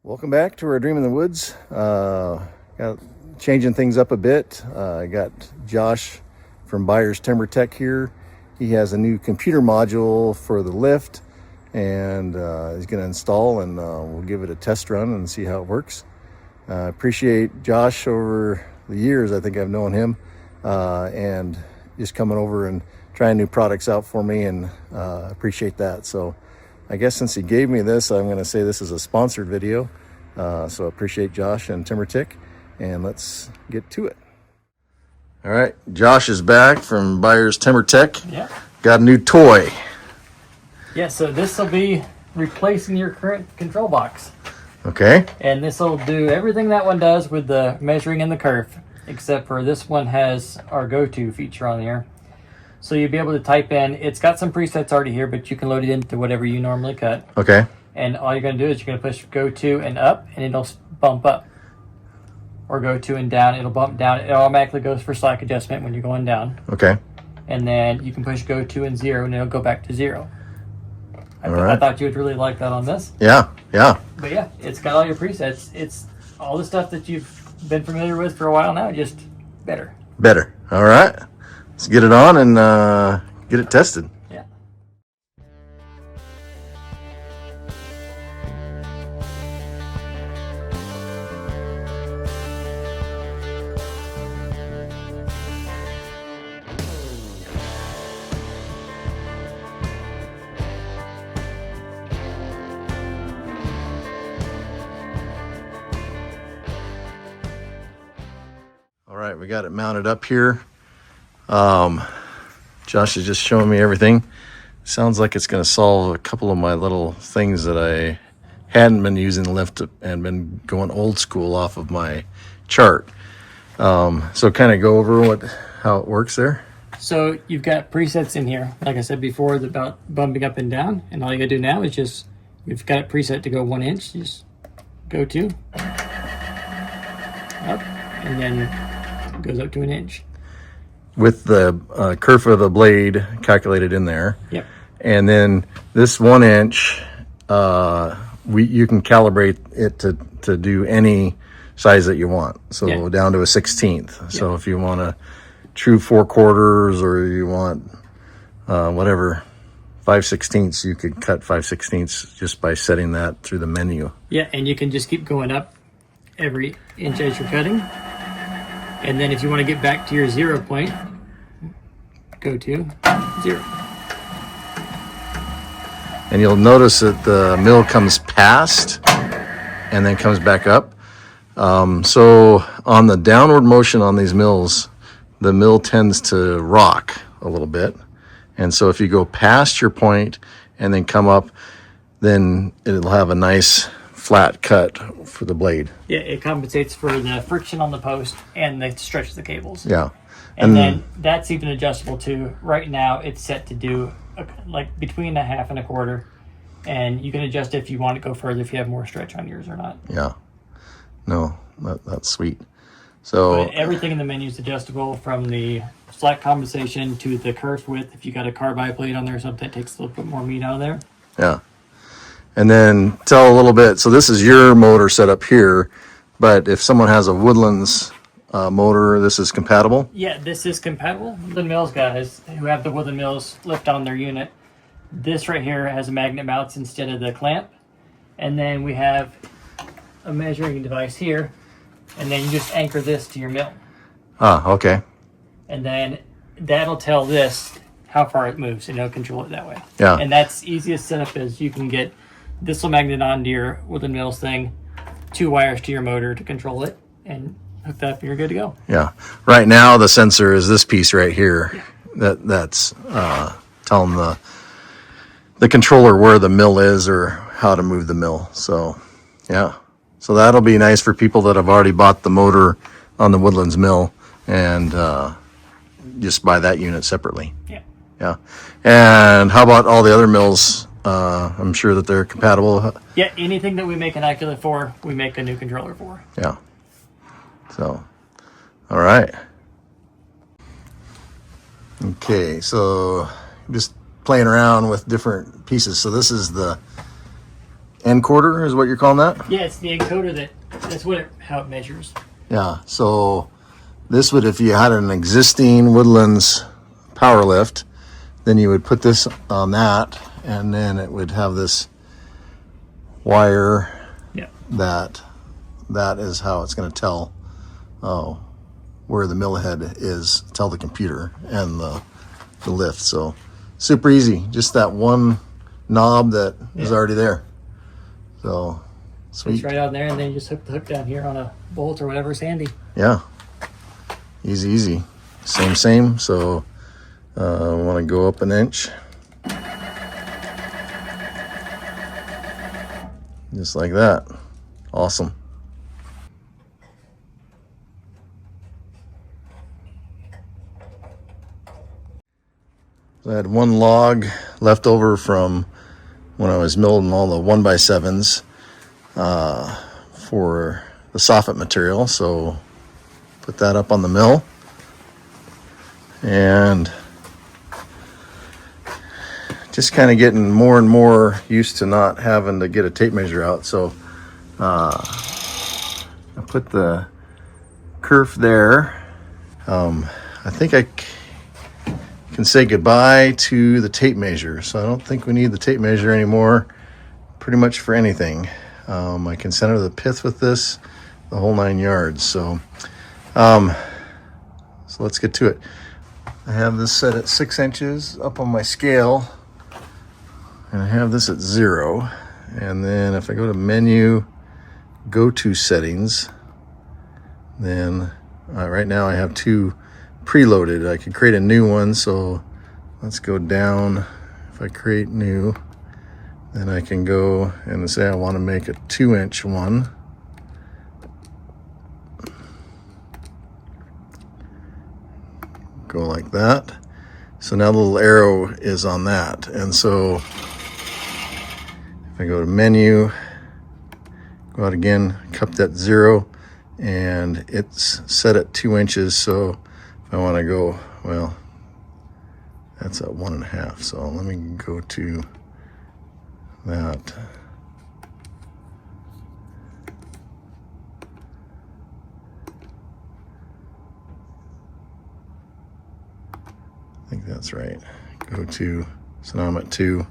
Welcome back to our Dream in the Woods. Got changing things up a bit. I got Josh from Byers TimberTech here. He has a new computer module for the lift, and he's going to install, and we'll give it a test run and see how it works. Appreciate Josh over the years. I think I've known him, and just coming over and trying new products out for me, and appreciate that. So I guess since he gave me this, I'm going to say this is a sponsored video. So appreciate Josh and TimberTech, and let's get to it. All right, Josh is back from Byers TimberTech. Yeah. Got a new toy. Yeah, so this will be replacing your current control box. Okay. And this will do everything that one does with the measuring and the curve, except for this one has our go-to feature on here. So you'll be able to type in, it's got some presets already here, but you can load it into whatever you normally cut. Okay. And all you're going to do is you're going to push go to and up, and it'll bump up. Or go to and down, it'll bump down. It automatically goes for slack adjustment when you're going down. Okay. And then you can push go to and 0, and it'll go back to 0. I thought you would really like that on this. Yeah, yeah. But yeah, it's got all your presets. It's all the stuff that you've been familiar with for a while now, just better. Better. All right. Let's get it on and get it tested. Yeah. All right, we got it mounted up here. Josh is just showing me everything. Sounds like it's going to solve a couple of my little things that I hadn't been using the lift and been going old school off of my chart. So kind of go over how it works there. So you've got presets in here, like I said before, about bumping up and down. And all you got to do now is just, you've got it preset to go 1 inch. Just go to, up, and then it goes up to 1 inch. With the kerf of the blade calculated in there. Yep. And then this 1 inch, you can calibrate it to do any size that you want. So down to a 16th. Yep. So if you want a true 4/4 or you want whatever 5/16, you could cut 5/16 just by setting that through the menu. Yeah, and you can just keep going up every inch as you're cutting. And then if you want to get back to your 0 point, go to 0. And you'll notice that the mill comes past and then comes back up. So on the downward motion on these mills, the mill tends to rock a little bit. And so if you go past your point and then come up, then it'll have a nice flat cut for the blade. Yeah, it compensates for the friction on the post and the stretch of the cables. Yeah. And then that's even adjustable too. Right now it's set to do like between 1/2 and 1/4. And you can adjust if you want to go further, if you have more stretch on yours or not. Yeah. No, that's sweet. So but everything in the menu is adjustable, from the slack compensation to the kerf width. If you got a carbide blade on there or something, it takes a little bit more meat out of there. Yeah. And then tell a little bit, so this is your motor set up here, but if someone has a Woodland's motor, this is compatible? Yeah, this is compatible. The Mills guys who have the Woodland Mills lift on their unit, this right here has a magnet mounts instead of the clamp. And then we have a measuring device here, and then you just anchor this to your mill. Ah, okay. And then that'll tell this how far it moves, and it'll control it that way. Yeah. And that's easiest setup is you can get this will magnet onto your Woodland Mills thing, 2 wires to your motor to control it, and hook that up and you're good to go. Yeah. Right now the sensor is this piece right here. Yeah. That's telling the controller where the mill is or how to move the mill. So yeah. So that'll be nice for people that have already bought the motor on the Woodlands mill and just buy that unit separately. Yeah. Yeah. And how about all the other mills? I'm sure that they're compatible. Yeah, anything that we make an AccuLift for, we make a new controller for. Yeah. So, all right. Okay, so just playing around with different pieces. So this is the encoder is what you're calling that? Yeah, it's the encoder that's how it measures. Yeah, so this would, if you had an existing Woodlands power lift, then you would put this on that, and then it would have this wire. Yeah. That is how it's going to tell where the mill head is, tell the computer and the lift. So super easy, just that one knob that is already there. So sweet. It's right on there, and then you just hook the hook down here on a bolt or whatever's handy. Yeah, easy. Same. So I want to go up an inch, just like that. Awesome. So I had one log left over from when I was milling all the 1x7s for the soffit material. So put that up on the mill, and just kind of getting more and more used to not having to get a tape measure out. So I put the kerf there. I think I can say goodbye to the tape measure. So I don't think we need the tape measure anymore, pretty much for anything. I can center the pith with this, the whole 9 yards. So let's get to it. I have this set at 6 inches up on my scale, and I have this at 0. And then if I go to menu, go to settings, then right now I have 2 preloaded. I could create a new one, so let's go down. If I create new, then I can go and say I want to make a 2-inch one. Go like that. So now the little arrow is on that, and so if I go to menu, go out again, cup that 0, and it's set at 2 inches. So if I want to go, well, that's at 1.5. So let me go to that. I think that's right. Go to, so now I'm at 2.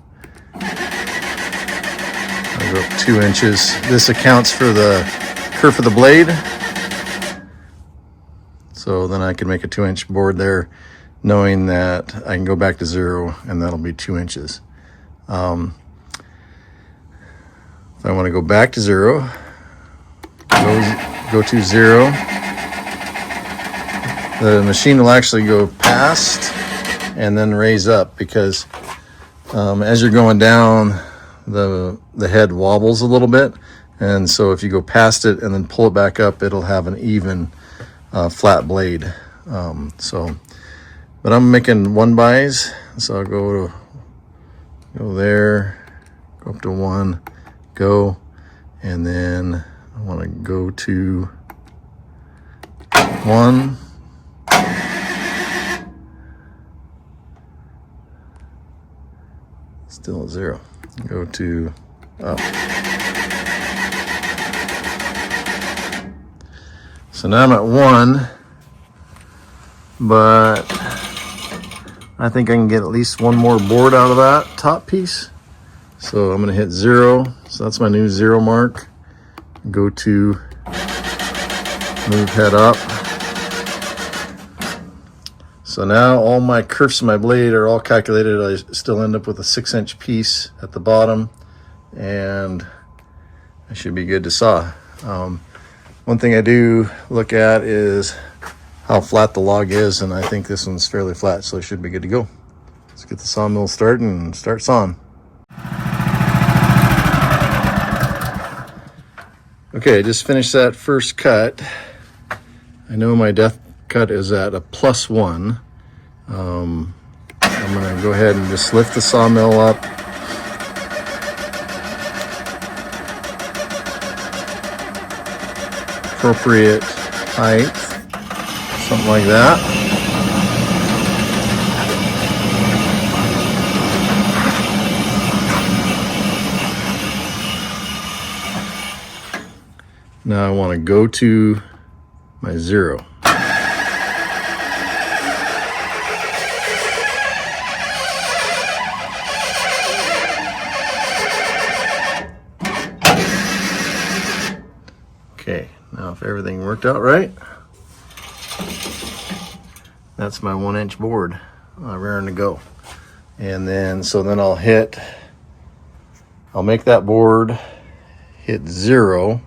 I go up 2 inches. This accounts for the kerf of the blade. So then I can make a 2-inch board there, knowing that I can go back to 0, and that'll be 2 inches. If I want to go back to 0, go to 0. The machine will actually go past and then raise up, because as you're going down, the head wobbles a little bit, and so if you go past it and then pull it back up, it'll have an even flat blade. But I'm making 1-bys, so I'll go there, go up to 1, go, and then I want to go to 1. Still at 0. Go to up. So now I'm at 1, but I think I can get at least one more board out of that top piece. So I'm going to hit 0. So that's my new 0 mark. Go to move head up. So now all my kerfs in my blade are all calculated. I still end up with a 6-inch piece at the bottom, and I should be good to saw. One thing I do look at is how flat the log is, and I think this one's fairly flat, so it should be good to go. Let's get the sawmill started and start sawing. Okay, I just finished that first cut. I know my depth cut is at a +1. I'm going to go ahead and just lift the sawmill up. Appropriate height, something like that. Now I want to go to my 0. Okay, now if everything worked out right, that's my 1-inch board raring to go. And then, so then I'll make that board hit 0.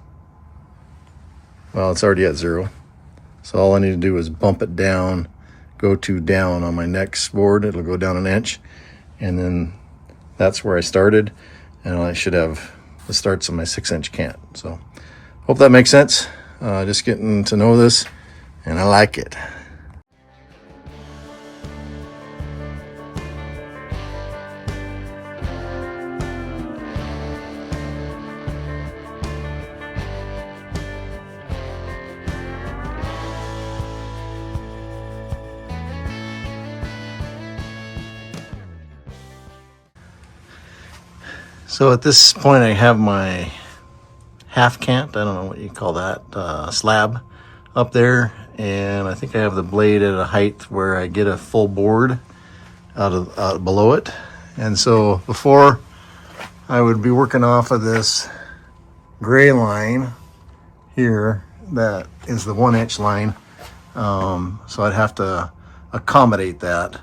Well, it's already at 0. So all I need to do is bump it down, go to down on my next board. It'll go down 1 inch. And then that's where I started. And I should have the starts of my 6-inch cant. So hope that makes sense. Just getting to know this, and I like it. So at this point I have my half cant, I don't know what you call that, slab up there, and I think I have the blade at a height where I get a full board out below it. And so before, I would be working off of this gray line here that is the 1-inch line, so I'd have to accommodate that,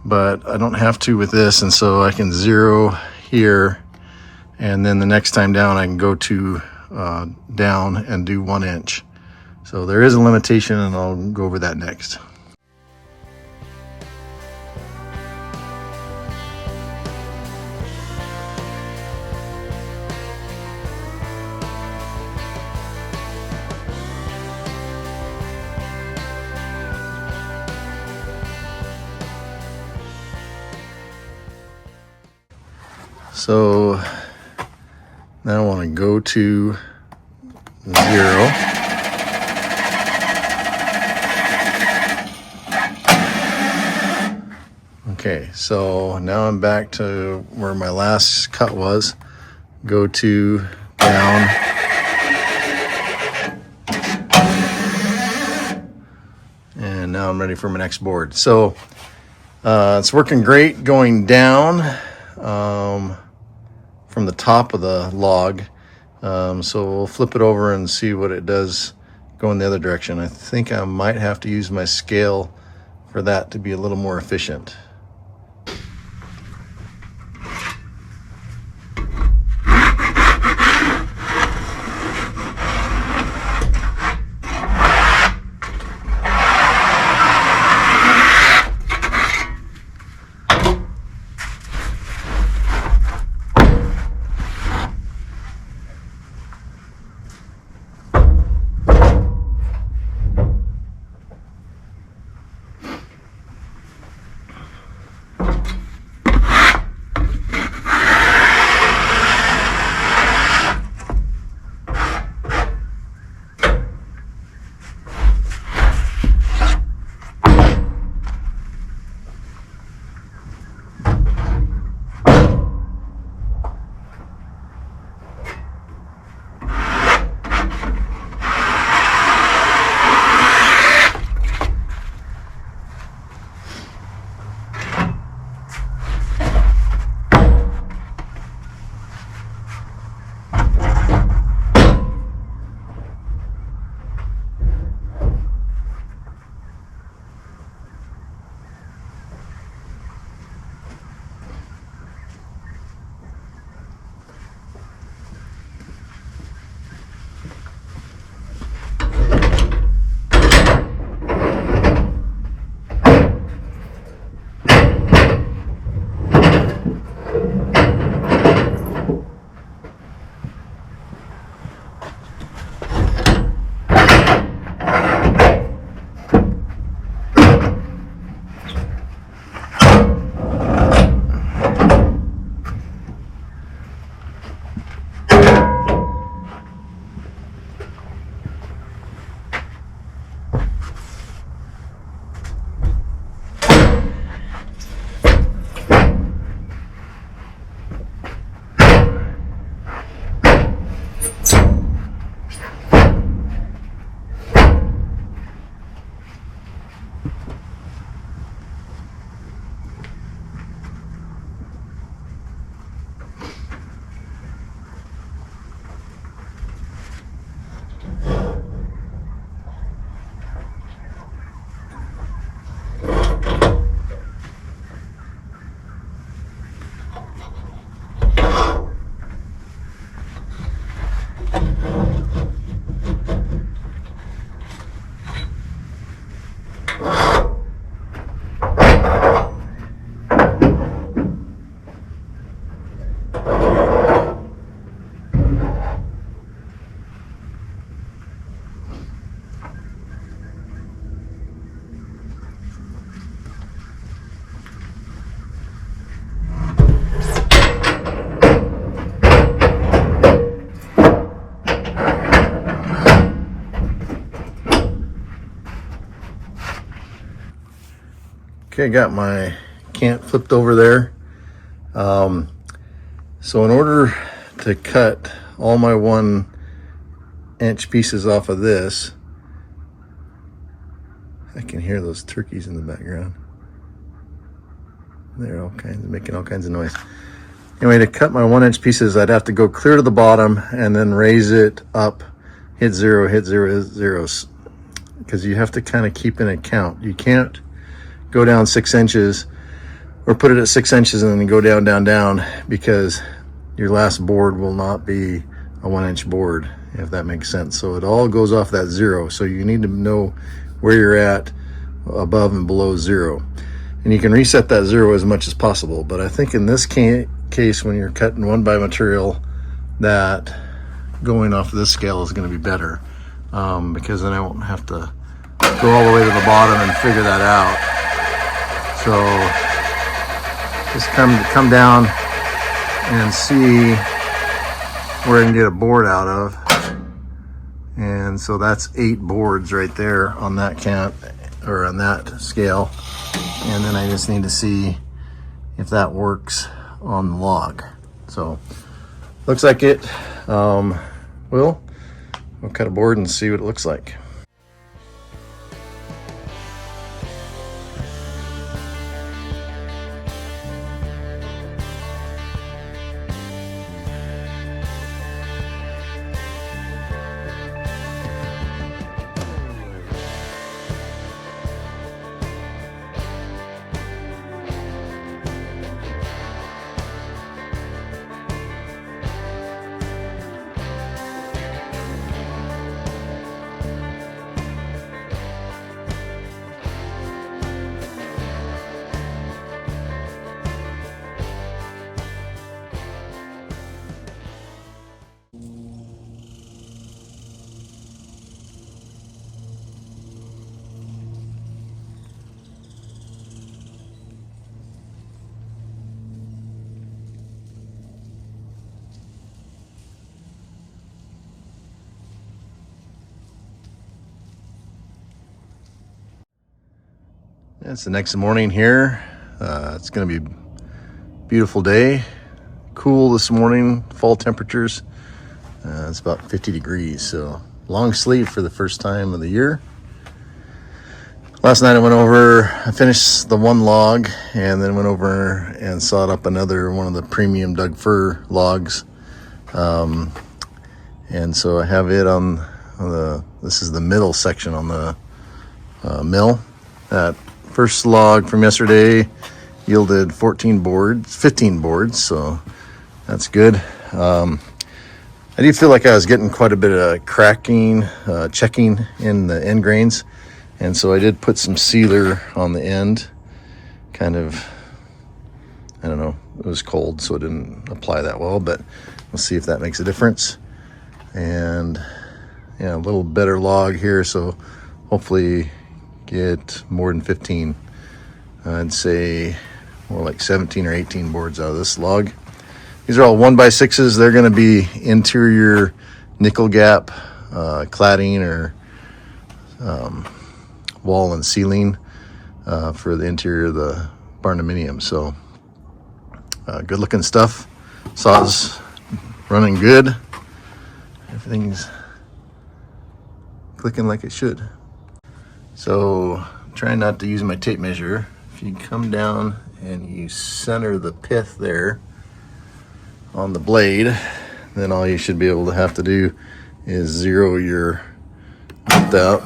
but I don't have to with this, and so I can 0 here, and then the next time down I can go to down and do 1 inch. So there is a limitation, and I'll go over that next. So now I want to go to 0. Okay, so now I'm back to where my last cut was. Go to down. And now I'm ready for my next board. So it's working great going down from the top of the log. So we'll flip it over and see what it does going the other direction. I think I might have to use my scale for that to be a little more efficient. Okay, got my cant flipped over there. So in order to cut all my 1-inch pieces off of this, I can hear those turkeys in the background. They're making all kinds of noise. Anyway, to cut my 1-inch pieces, I'd have to go clear to the bottom and then raise it up, hit zero, hit zeros, because you have to kind of keep an account. You can't go down 6 inches or put it at 6 inches and then go down, because your last board will not be a 1-inch board, if that makes sense. So it all goes off that zero. So you need to know where you're at above and below zero. And you can reset that zero as much as possible. But I think in this case, when you're cutting 1x material, that going off this scale is going to be better, because then I won't have to go all the way to the bottom and figure that out. So just come down and see where I can get a board out of. And so that's 8 boards right there on that cant, or on that scale. And then I just need to see if that works on the log. So looks like it. We'll cut a board and see what it looks like. It's the next morning here. It's going to be a beautiful day. Cool this morning, fall temperatures. It's about 50 degrees, so long sleeve for the first time of the year. Last night I finished the 1 log and then went over and sawed up another one of the premium Doug Fir logs. And so I have it on this is the middle section on the mill. That first log from yesterday yielded 15 boards, so that's good. I do feel like I was getting quite a bit of cracking, checking in the end grains, and so I did put some sealer on the end. Kind of, I don't know, it was cold, so it didn't apply that well, but we'll see if that makes a difference. And yeah, a little better log here, so hopefully get more than 15. I'd say more like 17 or 18 boards out of this log. These are all 1x6s. They're going to be interior nickel gap cladding or wall and ceiling for the interior of the barndominium. So good looking stuff. Saw's running good. Everything's clicking like it should. So trying not to use my tape measure. If you come down and you center the pith there on the blade, then all you should be able to have to do is zero your width out,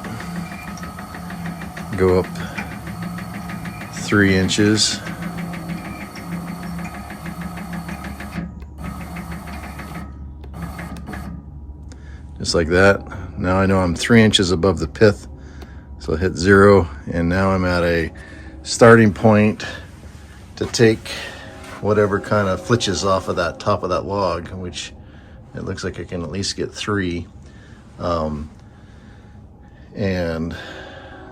go up 3 inches, just like that. Now I know I'm 3 inches above the pith, so I hit 0, and now I'm at a starting point to take whatever kind of flitches off of that top of that log, which it looks like I can at least get 3. And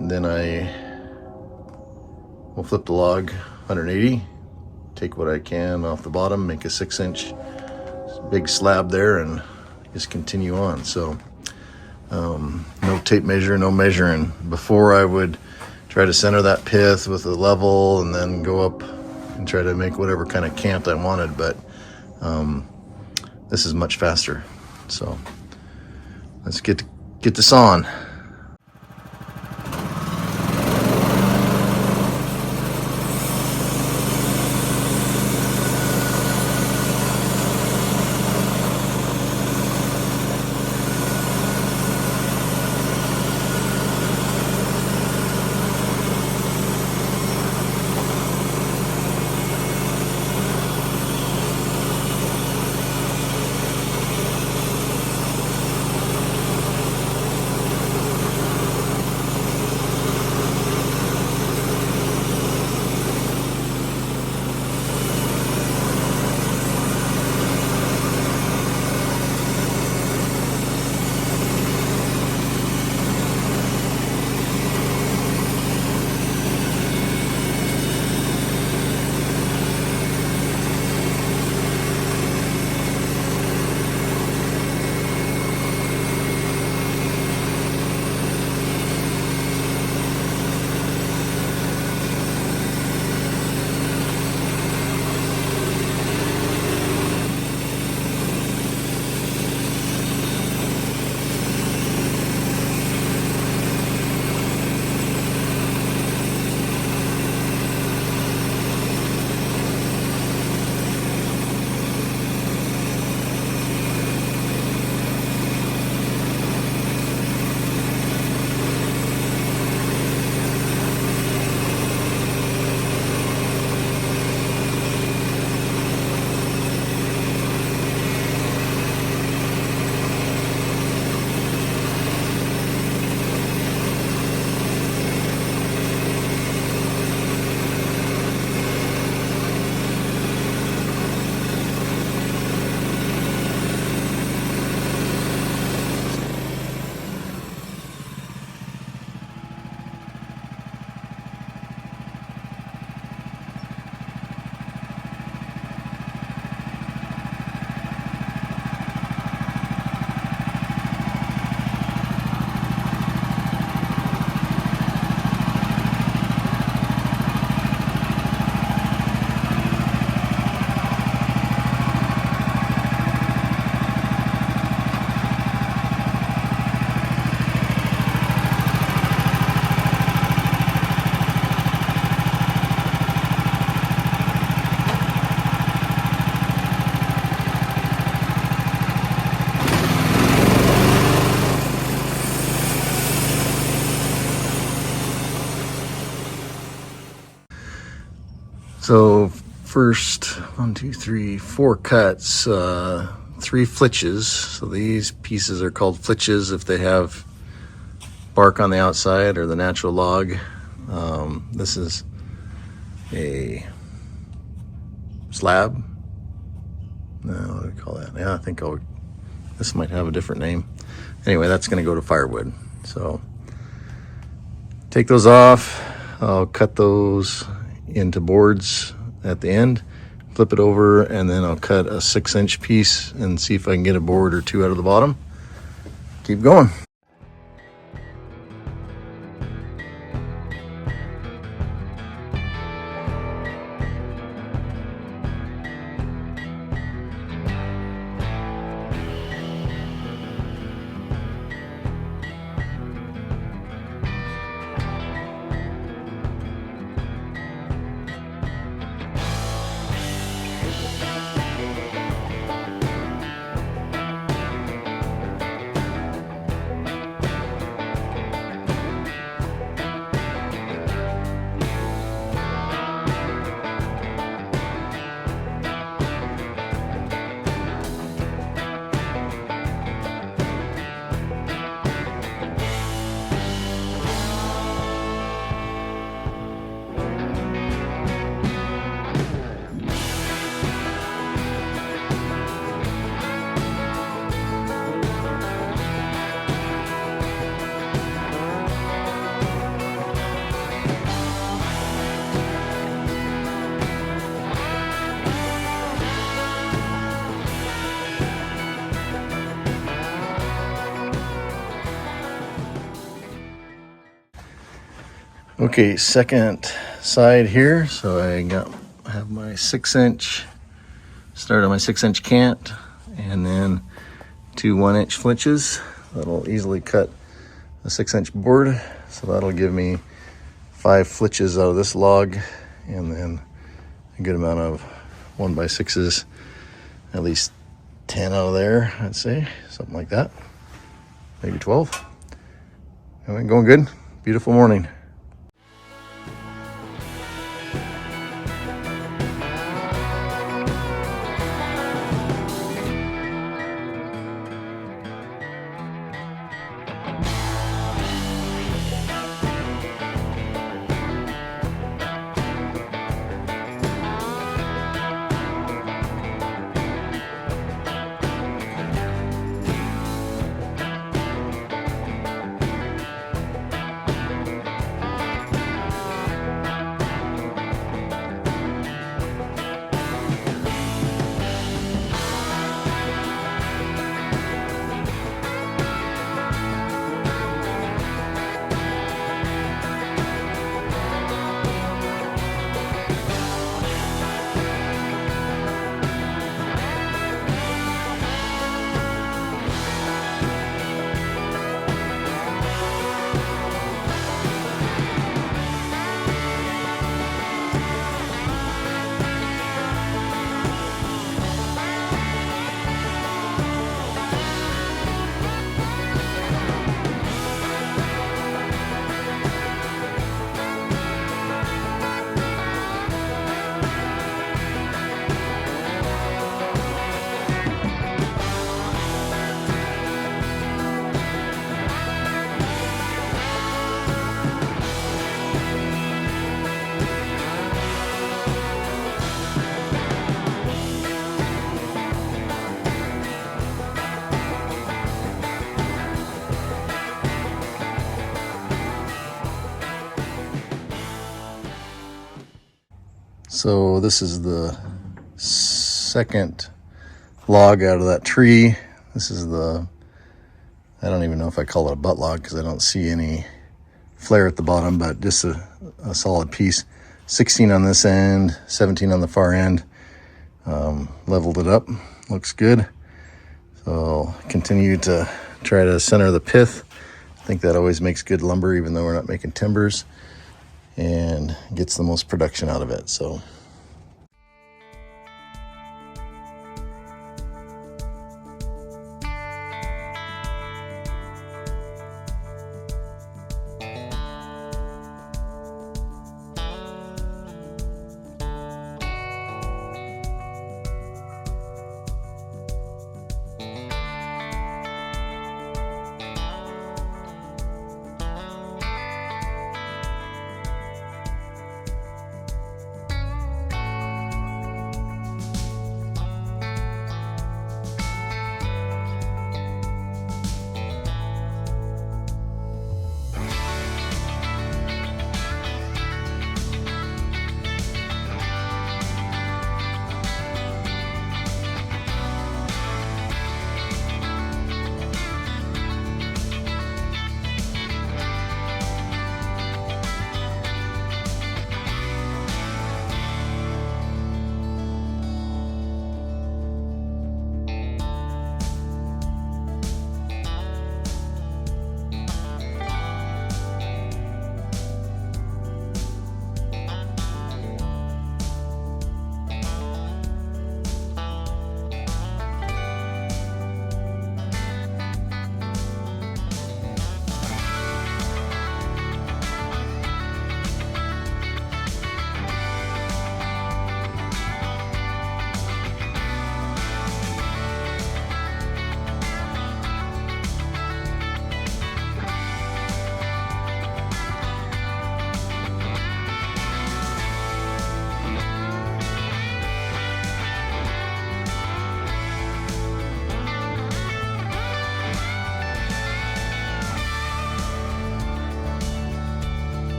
then I will flip the log 180, take what I can off the bottom, make a 6-inch big slab there, and just continue on. So no tape measure, no measuring. Before I would try try to center that pith with a level and then go up and try to make whatever kind of cant I wanted, but this is much faster. So let's get this on. So first, 1, 2, 3, 4 cuts, 3 flitches. So these pieces are called flitches if they have bark on the outside or the natural log. This is a slab. No, what do we call that? Yeah, I think this might have a different name. Anyway, that's gonna go to firewood. So take those off. I'll cut those into boards at the end, flip it over, and then I'll cut a 6-inch piece and see if I can get a board or 2 out of the bottom. Keep going. Okay, second side here. So I have my 6-inch, start on my 6-inch cant, and then 2 1-inch flitches. That'll easily cut a 6-inch board. So that'll give me 5 flitches out of this log, and then a good amount of 1x6s, at least 10 out of there, I'd say, something like that, maybe 12. Anyway, going good. Beautiful morning. So this is the second log out of that tree. This is I don't even know if I call it a butt log because I don't see any flare at the bottom, but just a solid piece. 16 on this end, 17 on the far end. Leveled it up, looks good. So continue to try to center the pith. I think that always makes good lumber, even though we're not making timbers, and gets the most production out of it. So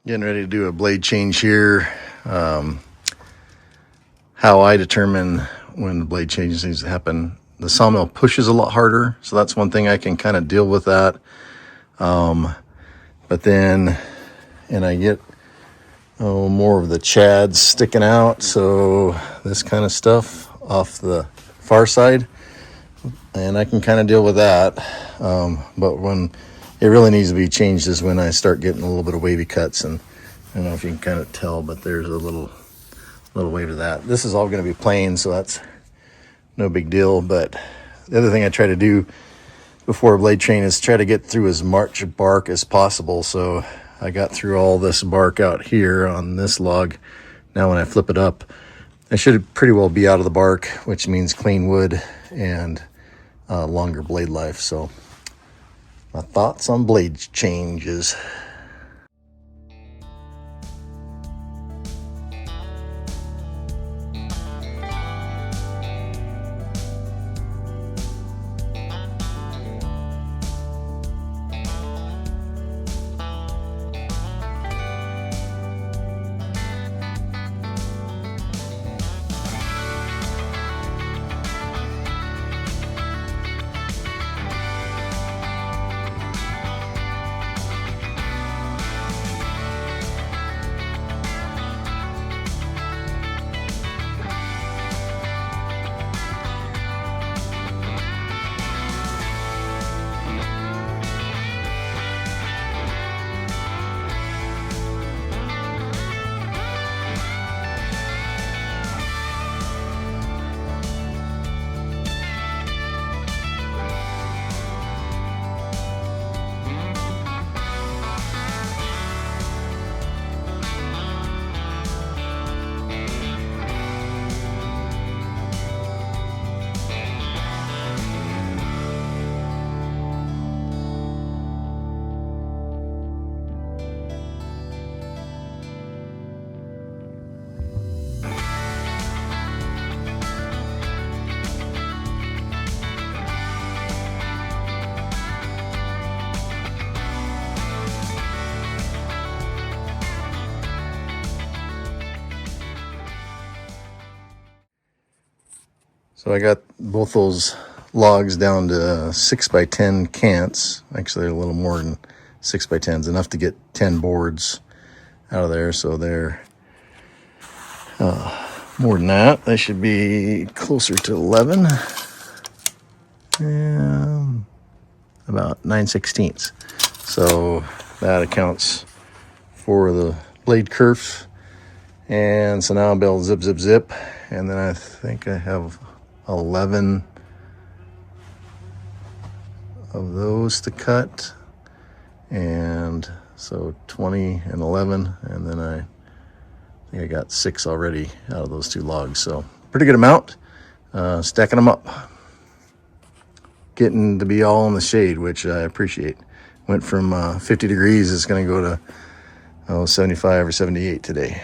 Getting ready to do a blade change here. How I determine when the blade change needs to happen. The sawmill pushes a lot harder, so that's one thing I can kind of deal with that. But then, and I get more of the chads sticking out, so this kind of stuff off the far side, and I can kind of deal with that. But when it really needs to be changed is when I start getting a little bit of wavy cuts, and I don't know if you can kind of tell, but there's a little wave to that. This is all going to be plain, so that's no big deal. But the other thing I try to do before a blade train is try to get through as much bark as possible. So I got through all this bark out here on this log. Now when I flip it up, I should pretty well be out of the bark, which means clean wood and longer blade life. So my thoughts on blade changes. So I got both those logs down to 6x10 cants. Actually, they're a little more than 6x10s, enough to get 10 boards out of there. So they're more than that. They should be closer to 11. And about 9/16. So that accounts for the blade kerf. And so now I'll be able to zip, zip, zip. And then I think I have 11 of those to cut, and so 20 and 11, and then I think I got 6 already out of those 2 logs, so pretty good amount. Stacking them up, getting to be all in the shade, which I appreciate. Went from 50 degrees, it's going to go to 75 or 78 today.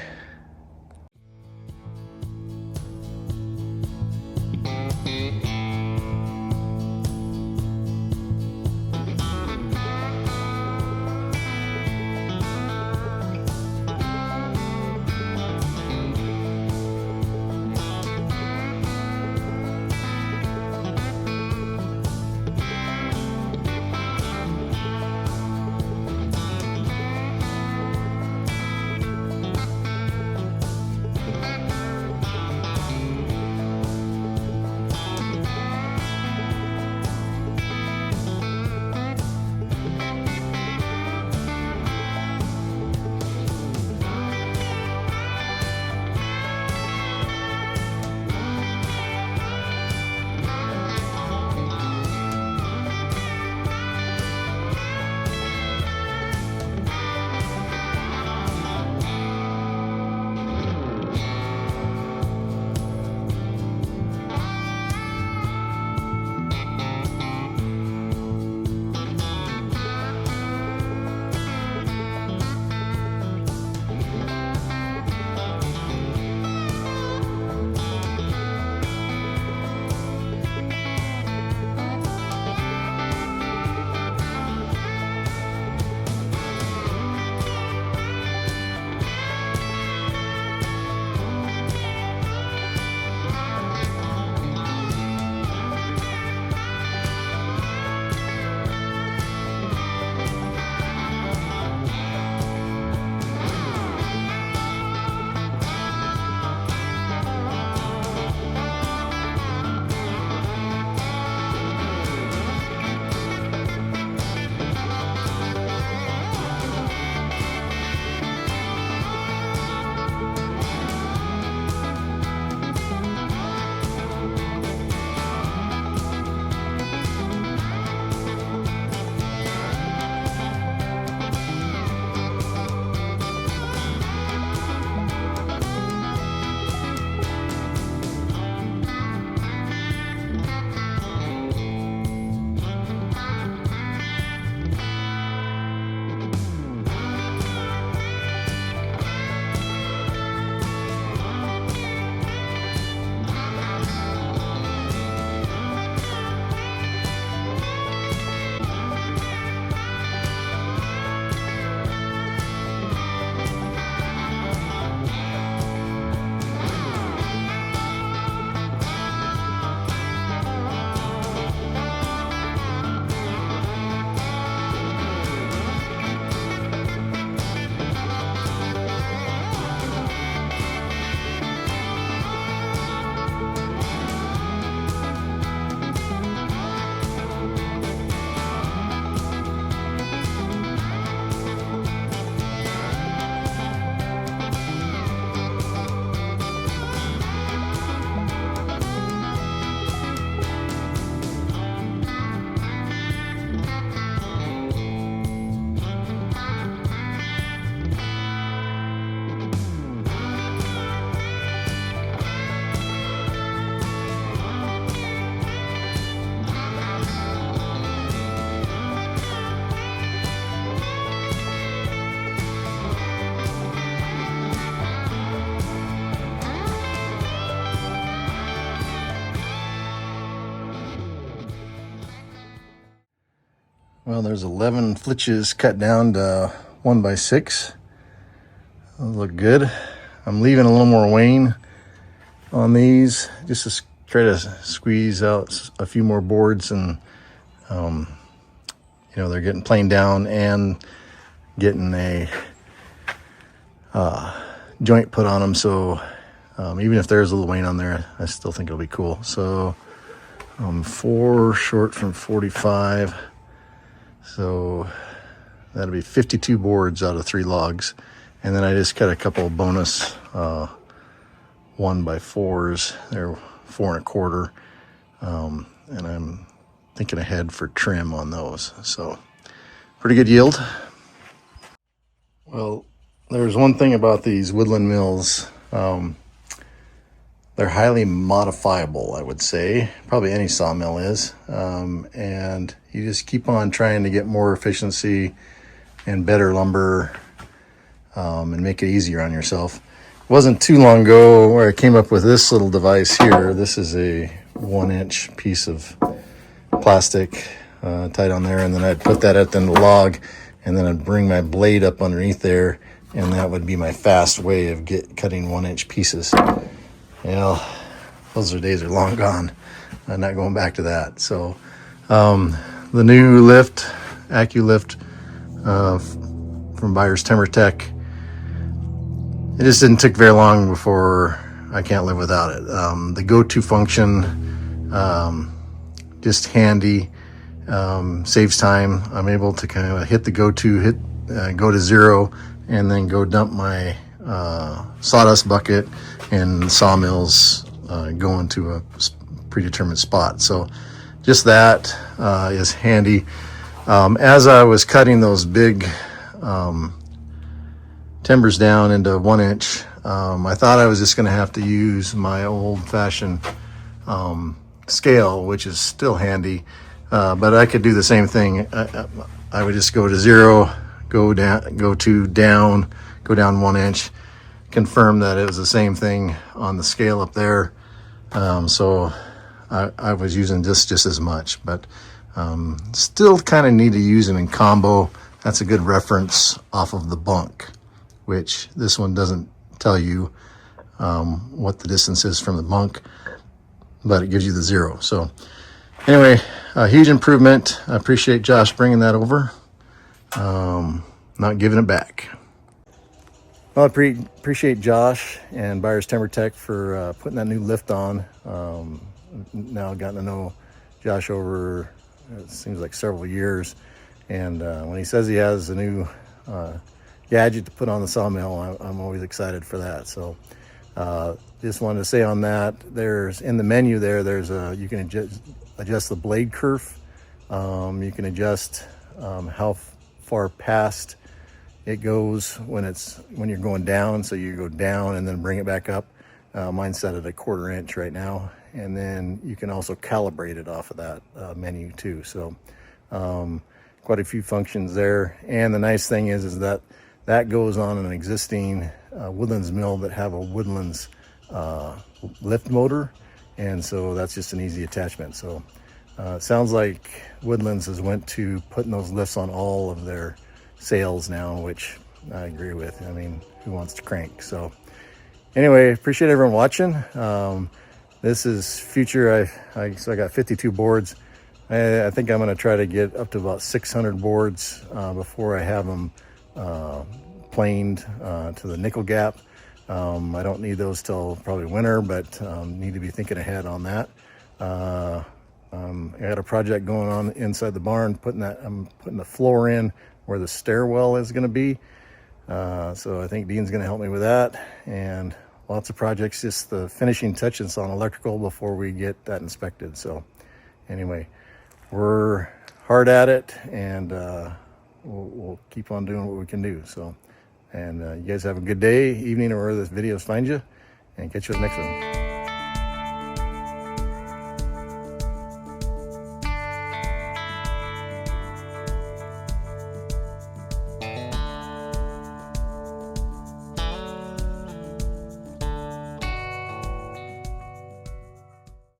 Well, there's 11 flitches cut down to 1x6. Those look good. I'm leaving a little more wane on these just to try to squeeze out a few more boards, and you know, they're getting planed down and getting a joint put on them. So even if there's a little wane on there, I still think it'll be cool. So 4 short from 45. So that'll be 52 boards out of 3 logs. And then I just cut a couple of bonus 1x4s. They're 4 1/4. And I'm thinking ahead for trim on those. So pretty good yield. Well, there's one thing about these Woodland mills. They're highly modifiable, I would say. Probably any sawmill is. And you just keep on trying to get more efficiency and better lumber, and make it easier on yourself. It wasn't too long ago where I came up with this little device here. This is a 1-inch piece of plastic tied on there, and then I'd put that at the log, and then I'd bring my blade up underneath there, and that would be my fast way of cutting 1-inch pieces. Well, those days are long gone. I'm not going back to that. So the new lift, AccuLift from Byers TimberTech, it just didn't take very long before I can't live without it. The go-to function, just handy, saves time. I'm able to kind of hit the go-to, go to 0, and then go dump my sawdust bucket, and sawmills go into a predetermined spot. So just that is handy. As I was cutting those big timbers down into 1-inch, I thought I was just going to have to use my old-fashioned scale, which is still handy, but I could do the same thing. I would just go to 0, go down 1 inch, confirm that it was the same thing on the scale up there. So I was using this just as much, but still kind of need to use them in combo. That's a good reference off of the bunk, which this one doesn't tell you what the distance is from the bunk, but it gives you the 0. So anyway, a huge improvement. I appreciate Josh bringing that over, not giving it back. Well, I appreciate Josh and Byers TimberTech for putting that new lift on. Now I've gotten to know Josh over, it seems like several years. And when he says he has a new gadget to put on the sawmill, I'm always excited for that. So just wanted to say on that, there's in the menu there's you can adjust the blade curve. You can adjust how far past it goes when you're going down. So you go down and then bring it back up. Mine's set at 1/4 inch right now. And then you can also calibrate it off of that menu too. So quite a few functions there. And the nice thing is that goes on an existing Woodlands mill that have a Woodlands lift motor. And so that's just an easy attachment. So it sounds like Woodlands has went to putting those lifts on all of their sales now, which I agree with. I mean, who wants to crank? So anyway, appreciate everyone watching. This is future. So I got 52 boards. I think I'm going to try to get up to about 600 boards before I have them planed to the nickel gap. I don't need those till probably winter, but need to be thinking ahead on that. I got a project going on inside the barn, I'm putting the floor in where the stairwell is going to be. So I think Dean's going to help me with that, and lots of projects, just the finishing touches on electrical before we get that inspected. So anyway, we're hard at it, and we'll keep on doing what we can do. So, and you guys have a good day, evening, or wherever this videos find you, and catch you in the next one.